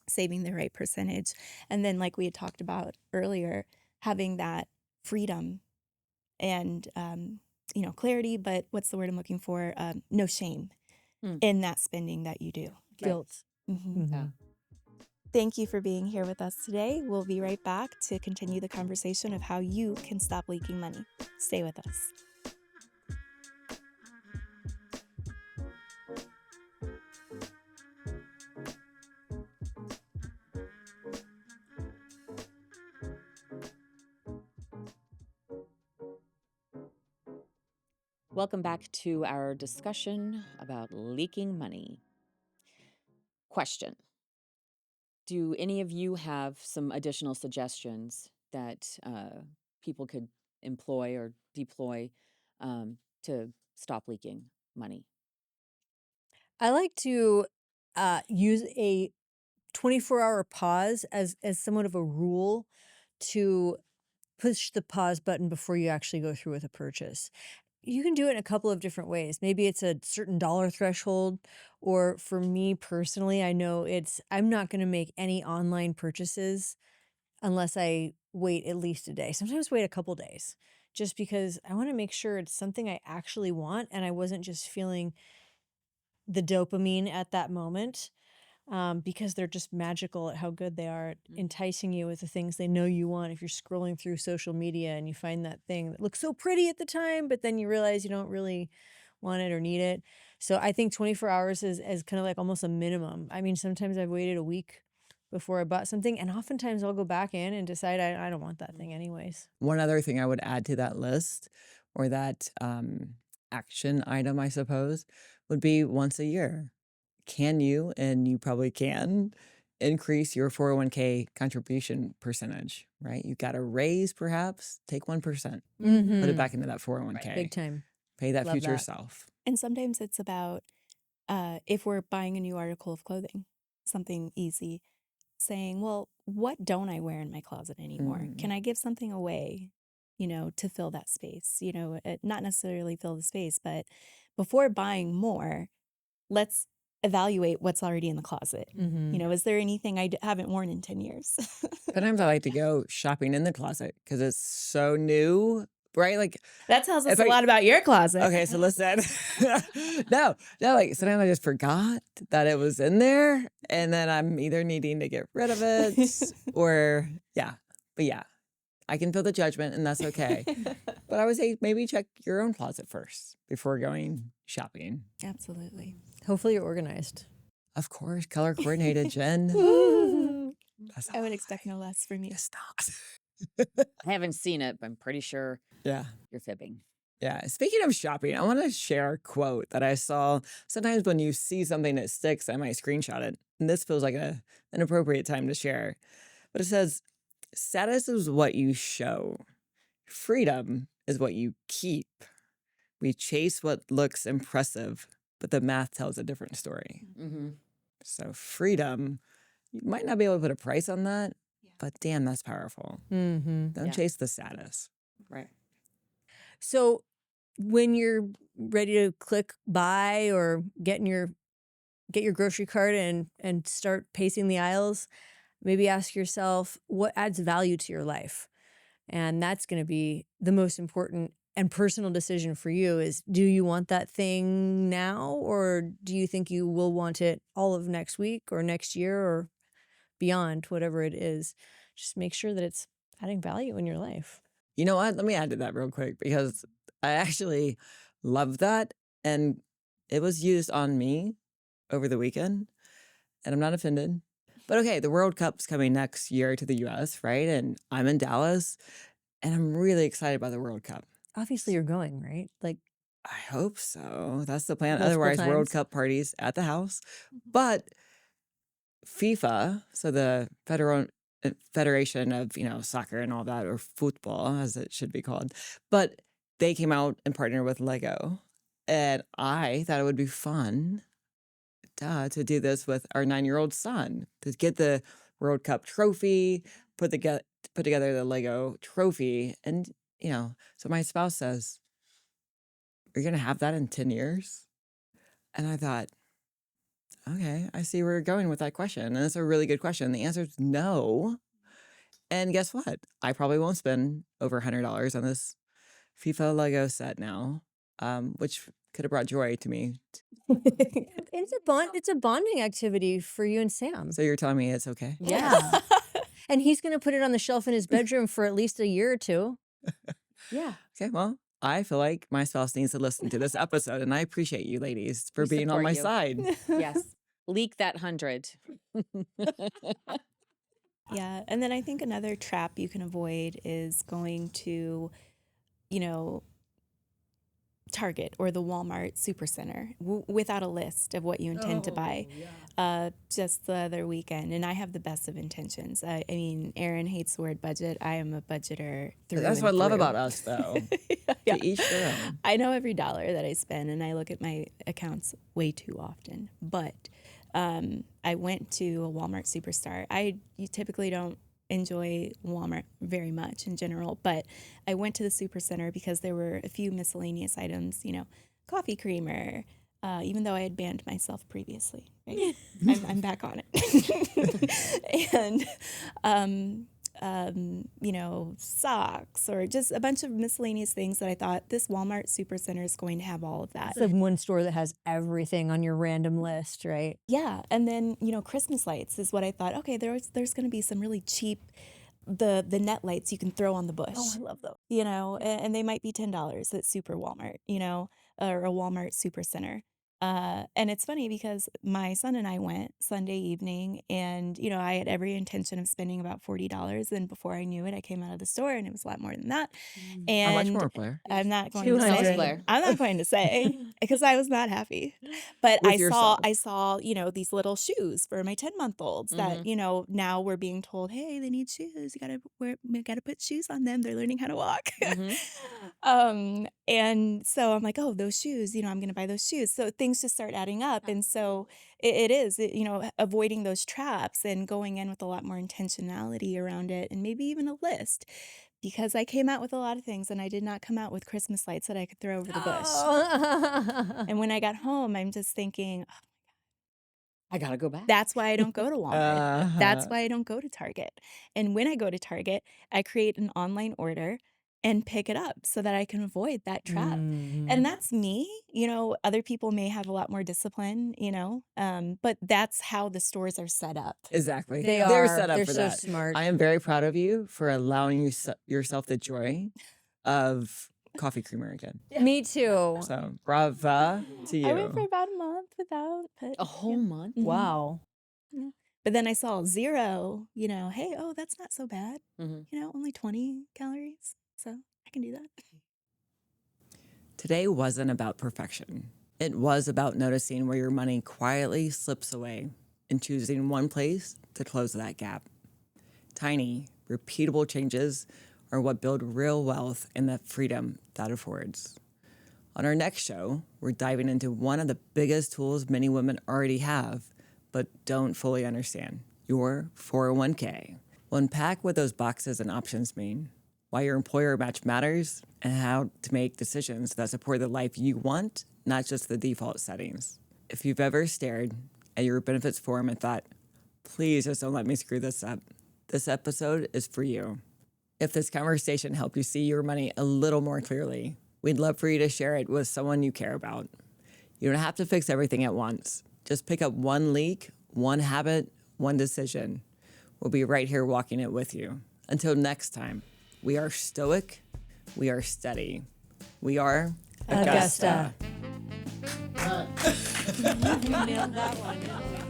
saving the right percentage. And then, like we had talked about earlier, having that freedom and, clarity, but what's the word I'm looking for? No shame in that spending that you do. Guilt. Mhm. Yeah. Thank you for being here with us today. We'll be right back to continue the conversation of how you can stop leaking money. Stay with us. Welcome back to our discussion about leaking money. Question: do any of you have some additional suggestions that people could employ or deploy to stop leaking money? I like to use a 24-hour pause as somewhat of a rule to push the pause button before you actually go through with a purchase. You can do it in a couple of different ways. Maybe it's a certain dollar threshold, or for me personally, I know I'm not going to make any online purchases unless I wait at least a day. Sometimes wait a couple days, just because I want to make sure it's something I actually want and I wasn't just feeling the dopamine at that moment. Because they're just magical at how good they are at enticing you with the things they know you want. If you're scrolling through social media and you find that thing that looks so pretty at the time, but then you realize you don't really want it or need it. So I think 24 hours is kind of like almost a minimum. I mean, sometimes I've waited a week before I bought something, and oftentimes I'll go back in and decide I don't want that thing anyways. One other thing I would add to that list, or that action item, I suppose, would be once a year. can you, and you probably can, increase your 401k contribution percentage, right? You got a raise, perhaps, take 1%, put it back into that 401k. Big time. Pay that Love future that. self. And sometimes it's about if we're buying a new article of clothing, something easy, saying, well, what don't I wear in my closet anymore? Can I give something away, to fill that space? Not necessarily fill the space, but before buying more, let's evaluate what's already in the closet. Is there anything I haven't worn in 10 years? Sometimes I like to go shopping in the closet because it's so new, right? Like, That tells us if a lot about your closet. okay, so listen. No, like sometimes I just forgot that it was in there, and then I'm either needing to get rid of it or but I can feel the judgment, and that's okay. But I would say maybe check your own closet first before going shopping. Absolutely. Hopefully you're organized. Of course, color coordinated, Jen. That's I would expect no less from you. It's not. I haven't seen it, but I'm pretty sure Yeah. you're fibbing. Yeah. Speaking of shopping, I want to share a quote that I saw. Sometimes when you see something that sticks, I might screenshot it. And this feels like an appropriate time to share. But it says, status is what you show. Freedom is what you keep. We chase what looks impressive, but the math tells a different story. So freedom, you might not be able to put a price on that, but damn, that's powerful. Don't chase the status. Right. So when you're ready to click buy or get your grocery cart and start pacing the aisles, maybe ask yourself what adds value to your life. And that's going to be the most important and personal decision for you is, do you want that thing now, or do you think you will want it all of next week or next year or beyond, whatever it is? Just make sure that it's adding value in your life. You know what? Let me add to that real quick because I actually love that. And it was used on me over the weekend. And I'm not offended. But okay, the World Cup's coming next year to the US, right? And I'm in Dallas. And I'm really excited about the World Cup. Obviously, you're going, right? Like, I hope so. That's the plan. Multiple Otherwise, World times. Cup parties at the house. But FIFA, so the Federation of, soccer and all that, or football, as it should be called. But they came out and partnered with Lego. And I thought it would be fun to do this with our 9-year-old son, to get the World Cup trophy, put together the Lego trophy. And, so my spouse says, "Are you going to have that in 10 years? And I thought, okay, I see where you're going with that question. And it's a really good question. The answer is no. And guess what? I probably won't spend over $100 on this FIFA Lego set now, which could have brought joy to me. It's a bonding activity for you and Sam. So you're telling me it's okay? Yeah. And he's going to put it on the shelf in his bedroom for at least a year or two. Yeah. Okay, well, I feel like my spouse needs to listen to this episode, and I appreciate you ladies for We being on support my you. side. Yes. Leak that 100. Yeah. And then I think another trap you can avoid is going to, Target or the Walmart Supercenter without a list of what you intend to buy. Just the other weekend, and I have the best of intentions. I mean, Arrin hates the word budget. I am a budgeter through. That's what I love about us, though. Yeah. To each their own. I know every dollar that I spend, and I look at my accounts way too often. But I went to a Walmart Superstar. You typically don't enjoy Walmart very much in general, but I went to the Supercenter because there were a few miscellaneous items, coffee creamer, even though I had banned myself previously. Right? I'm back on it. And, socks or just a bunch of miscellaneous things that I thought this Walmart Supercenter is going to have all of that. It's the one store that has everything on your random list, right? Yeah. And then, Christmas lights is what I thought, okay, there's going to be some really cheap, the net lights you can throw on the bush. Oh, I love those. And they might be $10 at Super Walmart, or a Walmart Supercenter. And it's funny because my son and I went Sunday evening, and I had every intention of spending about $40. And before I knew it, I came out of the store and it was a lot more than that. How much And more, Blaire? I'm not going to 200. say. Blaire. I'm not going to say because I was not happy. But With I yourself. saw, these little shoes for my 10-month-olds that, now we're being told, hey, they need shoes. We gotta put shoes on them. They're learning how to walk. And so I'm like, oh, those shoes, I'm gonna buy those shoes. So things just start adding up. And so it is, avoiding those traps and going in with a lot more intentionality around it, and maybe even a list. Because I came out with a lot of things and I did not come out with Christmas lights that I could throw over the bush. Oh. And when I got home, I'm just thinking, I gotta go back. that's why I don't go to Walmart. That's Uh-huh. why I don't go to Target. And when I go to Target, I create an online order and pick it up so that I can avoid that trap. And that's me. Other people may have a lot more discipline, but that's how the stores are set up. Exactly. They They're are. set up They're for so that. smart. I am very proud of you for allowing yourself the joy of coffee creamer again. Me too. So brava to you. I went for about a month without. But, A whole month? Mhm. Wow. Yeah. But then I saw 0, hey, oh, that's not so bad. Only 20 calories. So I can do that. Today wasn't about perfection. It was about noticing where your money quietly slips away and choosing one place to close that gap. Tiny, repeatable changes are what build real wealth and the freedom that affords. On our next show, we're diving into one of the biggest tools many women already have, but don't fully understand, your 401k. We'll unpack what those boxes and options mean, why your employer match matters, and how to make decisions that support the life you want, not just the default settings. If you've ever stared at your benefits form and thought, please just don't let me screw this up, this episode is for you. If this conversation helped you see your money a little more clearly, we'd love for you to share it with someone you care about. You don't have to fix everything at once. Just pick up one leak, one habit, one decision. We'll be right here walking it with you. Until next time, we are stoic, we are steady. We are Augusta. Nailed that one.